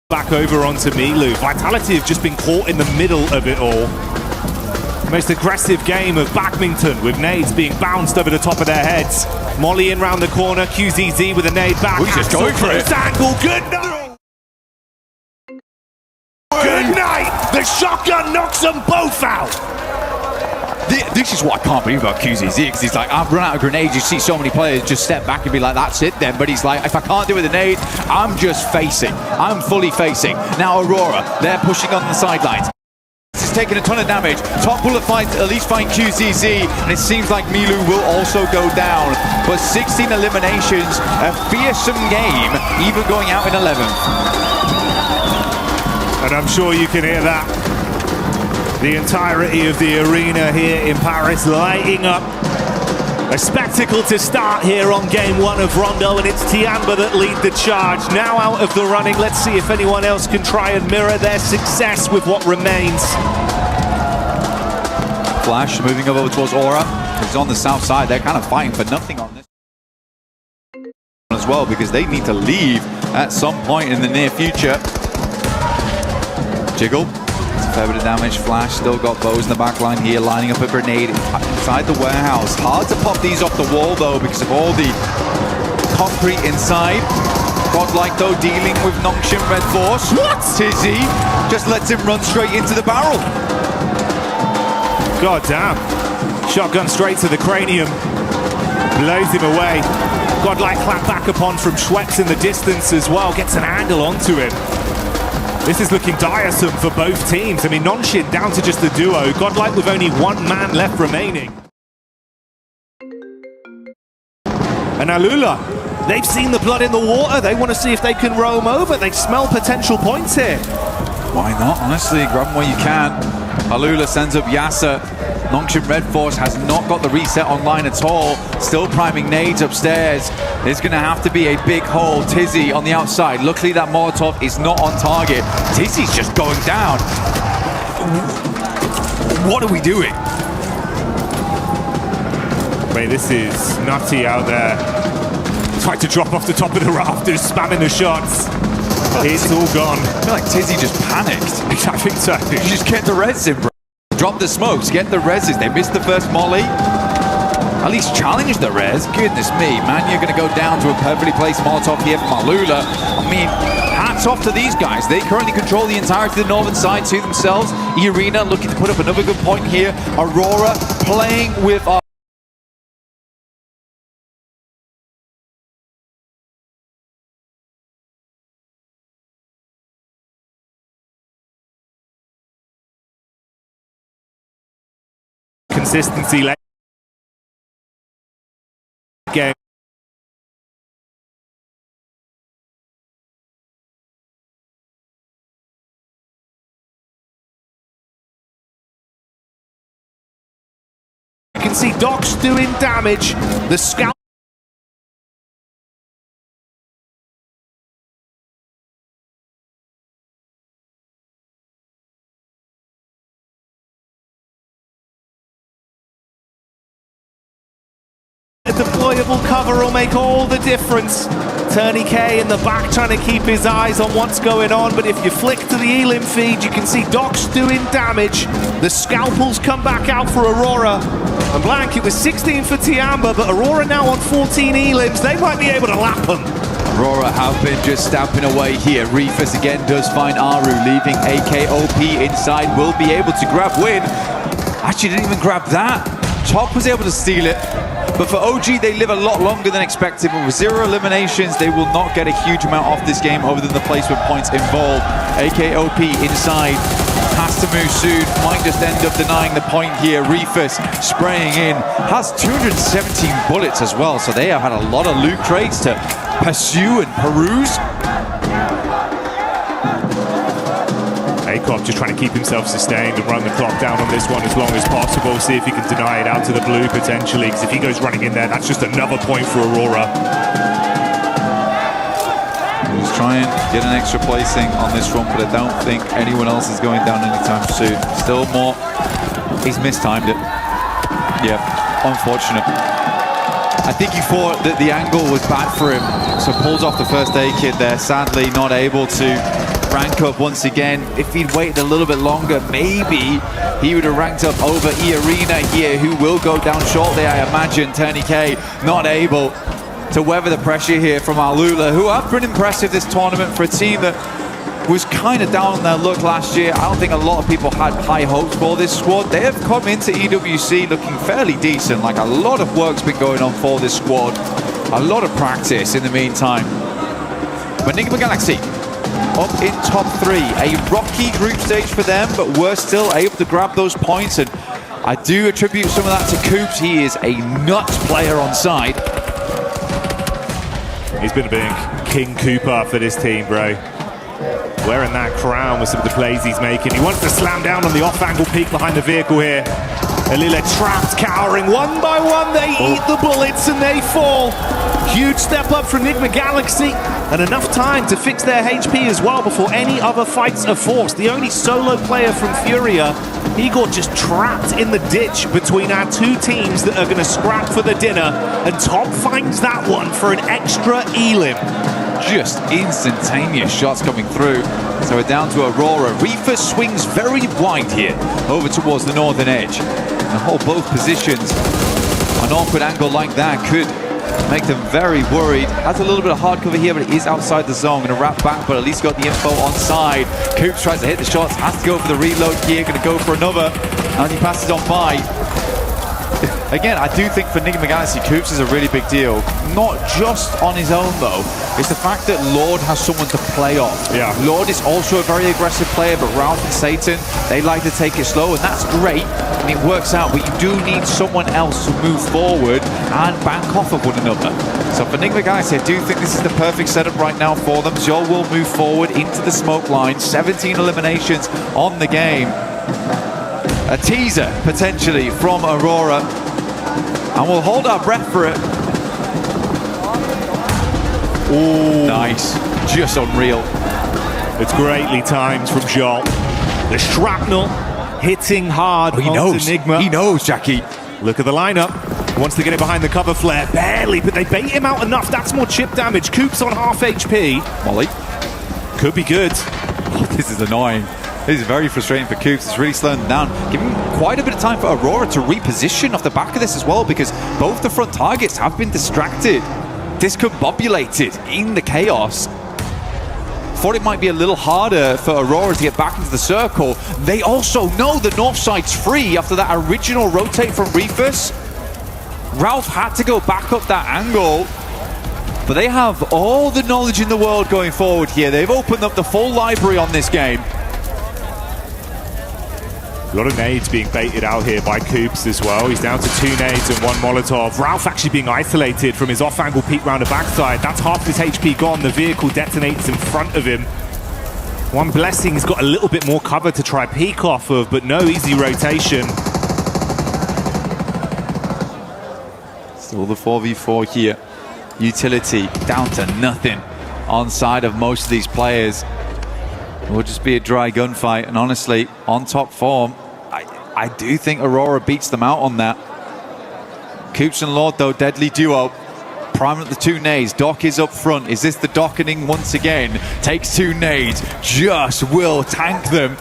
Back over onto Milu. Vitality have just been caught in the middle of it all. Most aggressive game of badminton, with nades being bounced over the top of their heads. Molly in round the corner, QZZ with a nade back. He's just going for it. Angle, good night! Good night! The shotgun knocks them both out! This is what I can't believe about QZZ, because he's like, I've run out of grenades. You see so many players just step back and be like, that's it then. But he's like, if I can't do it with a nade, I'm just facing. I'm fully facing. Now Aurora, they're pushing on the sidelines. He's taking a ton of damage. Top bullet finds at least find QZZ, and it seems like Milu will also go down. But 16 eliminations, a fearsome game, even going out in 11th. And I'm sure you can hear that. The entirety of the arena here in Paris lighting up. A spectacle to start here on game one of Rondo, and it's Tiamba that lead the charge. Now out of the running, let's see if anyone else can try and mirror their success with what remains. Flash moving over towards Aura. He's on the south side. They're kind of fighting for nothing on this as well, because they need to leave at some point in the near future. Jiggle. Fair bit of damage. Flash still got bows in the back line here, lining up a grenade inside the warehouse. Hard to pop these off the wall though, because of all the concrete inside. Godlike though dealing with Nongshim Red Force. What? Tizzy just lets him run straight into the barrel. God damn. Shotgun straight to the cranium. Blows him away. Godlike clapped back upon from Schweppes in the distance as well. Gets an angle onto him. This is looking tiresome for both teams. I mean, Nongshim down to just the duo. Godlike with only one man left remaining. And Alula, they've seen the blood in the water. They want to see if they can roam over. They smell potential points here. Why not? Honestly, grab them where you can. Alula sends up Yasser. Nongshim Red Force has not got the reset online at all. Still priming nades upstairs. There's going to have to be a big hole. Tizzy on the outside. Luckily that Molotov is not on target. Tizzy's just going down. What are we doing? Wait, this is nutty out there. Tried to drop off the top of the rafters, spamming the shots. It's all gone. I feel like Tizzy just panicked. I think so. You just get the res in, bro. Drop the smokes, get the reses. They missed the first molly. At least challenge the res. Goodness me, man, you're going to go down to a perfectly placed Molotov here from Alula. I mean, hats off to these guys. They currently control the entirety of the northern side to themselves. E-Arena looking to put up another good point here. Aurora playing with our consistency late game. You can see Docs doing damage. The scout deployable cover will make all the difference. Turney K in the back trying to keep his eyes on what's going on, but if you flick to the Elim feed, you can see Docs doing damage. The scalpels come back out for Aurora. And Blank, it was 16 for Tiamba, but Aurora now on 14 Elims. They might be able to lap them. Aurora have been just stamping away here. Reefus again does find Aru, leaving AKOP inside. Will be able to grab win. Actually didn't even grab that. Top was able to steal it. But for OG, they live a lot longer than expected. But with 0 eliminations, they will not get a huge amount off this game other than the placement points involved. AKOP inside. Has to move soon. Might just end up denying the point here. Reefus spraying in. Has 217 bullets as well. So they have had a lot of loot crates to pursue and peruse. Akop just trying to keep himself sustained and run the clock down on this one as long as possible. See if he can deny it out to the blue potentially, because if he goes running in there, that's just another point for Aurora. He's trying to get an extra placing on this one, but I don't think anyone else is going down anytime soon. Still more. He's mistimed it. Yeah, unfortunate. I think he thought that the angle was bad for him, so pulls off the first aid kit there. Sadly, not able to rank up once again. If he'd waited a little bit longer, maybe he would have ranked up over E-Arena here, who will go down shortly, I imagine. Turnykay not able to weather the pressure here from Alula, who have been impressive this tournament for a team that was kind of down on their luck last year. I don't think a lot of people had high hopes for this squad. They have come into EWC looking fairly decent. Like, a lot of work's been going on for this squad. A lot of practice in the meantime. But Enigma Galaxy up in top 3. A rocky group stage for them, but we're still able to grab those points. And I do attribute some of that to Coops. He is a nuts player on side. He's been a big King Cooper for this team, bro. Wearing that crown with some of the plays he's making. He wants to slam down on the off-angle peak behind the vehicle here. Alila trapped, cowering. One by one, they eat the bullets and they fall. Huge step up for Enigma Galaxy, and enough time to fix their HP as well before any other fights are forced. The only solo player from Furia, Igor, just trapped in the ditch between our two teams that are going to scrap for the dinner, and Top finds that one for an extra elim. Just instantaneous shots coming through. So we're down to Aurora. Reefer swings very wide here over towards the northern edge. And hold both positions. An awkward angle like that could make them very worried. Has a little bit of hard cover here, but it is outside the zone. Going to wrap back, but at least got the info on side. Coops tries to hit the shots, has to go for the reload here. Going to go for another, and he passes on by. Again, I do think for Enigma Galaxy, Coops is a really big deal. Not just on his own, though. It's the fact that Lord has someone to play off. Yeah. Lord is also a very aggressive player, but Ralph and Satan, they like to take it slow, and that's great, and it works out, but you do need someone else to move forward and bank off of one another. So for Enigma Galaxy, I do think this is the perfect setup right now for them. Joel will move forward into the smoke line. 17 eliminations on the game. A teaser, potentially, from Aurora. And we'll hold our breath for it. Ooh. Nice. Just unreal. It's greatly timed from Joel. The shrapnel hitting hard onto Enigma. He knows, Jackie. Look at the lineup. Wants to get it behind the cover flare. Barely, but they bait him out enough. That's more chip damage. Coops on half HP. Molly. Could be good. Oh, this is annoying. This is very frustrating for Coops. It's really slowing them down. Giving quite a bit of time for Aurora to reposition off the back of this as well, because both the front targets have been distracted, discombobulated in the chaos. Thought it might be a little harder for Aurora to get back into the circle. They also know the north side's free after that original rotate from Reefus. Ralph had to go back up that angle, but they have all the knowledge in the world going forward here. They've opened up the full library on this game. A lot of nades being baited out here by Coops as well. He's down to 2 nades and 1 Molotov. Ralph actually being isolated from his off-angle peek round the backside. That's half his HP gone. The vehicle detonates in front of him. One Blessing has got a little bit more cover to try peek off of, but no easy rotation. Still the 4v4 here. Utility down to nothing on side of most of these players. It will just be a dry gunfight, and honestly, on top form, I do think Aurora beats them out on that. Coops and Lord, though, deadly duo. Prime at the 2 nades. Doc is up front. Is this the dockening once again? Takes 2 nades. Just will tank them.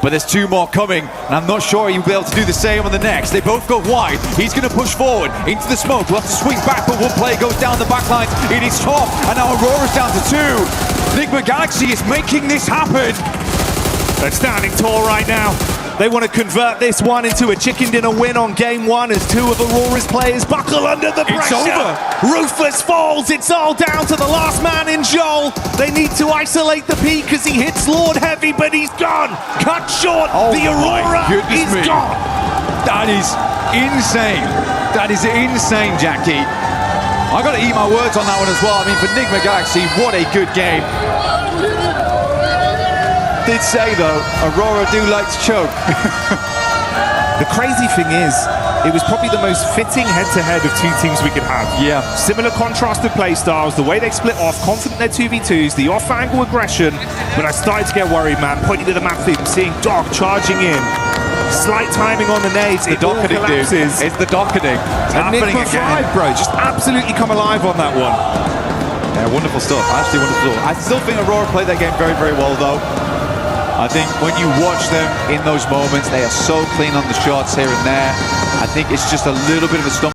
But there's 2 more coming, and I'm not sure he'll be able to do the same on the next. They both go wide. He's going to push forward into the smoke. We'll have to swing back, but one player goes down the back lines. It is Top, and now Aurora's down to 2. Enigma Galaxy is making this happen. They're standing tall right now. They want to convert this one into a chicken dinner win on game 1 as 2 of Aurora's players buckle under the pressure. It's over. Ruthless falls. It's all down to the last man in Joel. They need to isolate the peak because he hits Lord heavy, but he's gone. Cut short. Oh, the Aurora is gone. That is insane. That is insane, Jackie. I got to eat my words on that one as well. I mean, for Enigma Galaxy, what a good game. Did say though, Aurora do like to choke. The crazy thing is, it was probably the most fitting head-to-head of 2 teams we could have. Yeah. Similar contrasted play styles, the way they split off, confident they're 2v2s, the off-angle aggression, but I started to get worried, man, pointing to the map feed, seeing Doc charging in. Slight timing on the nades. The It all docketing, dude. collapses. It's the docketing. It's And Nick happening again. McBride, bro, just absolutely come alive on that one. Yeah, wonderful stuff. Actually wonderful stuff. I still think Aurora played that game very, very well, though. I think when you watch them in those moments, they are so clean on the shots here and there. I think it's just a little bit of a stumble.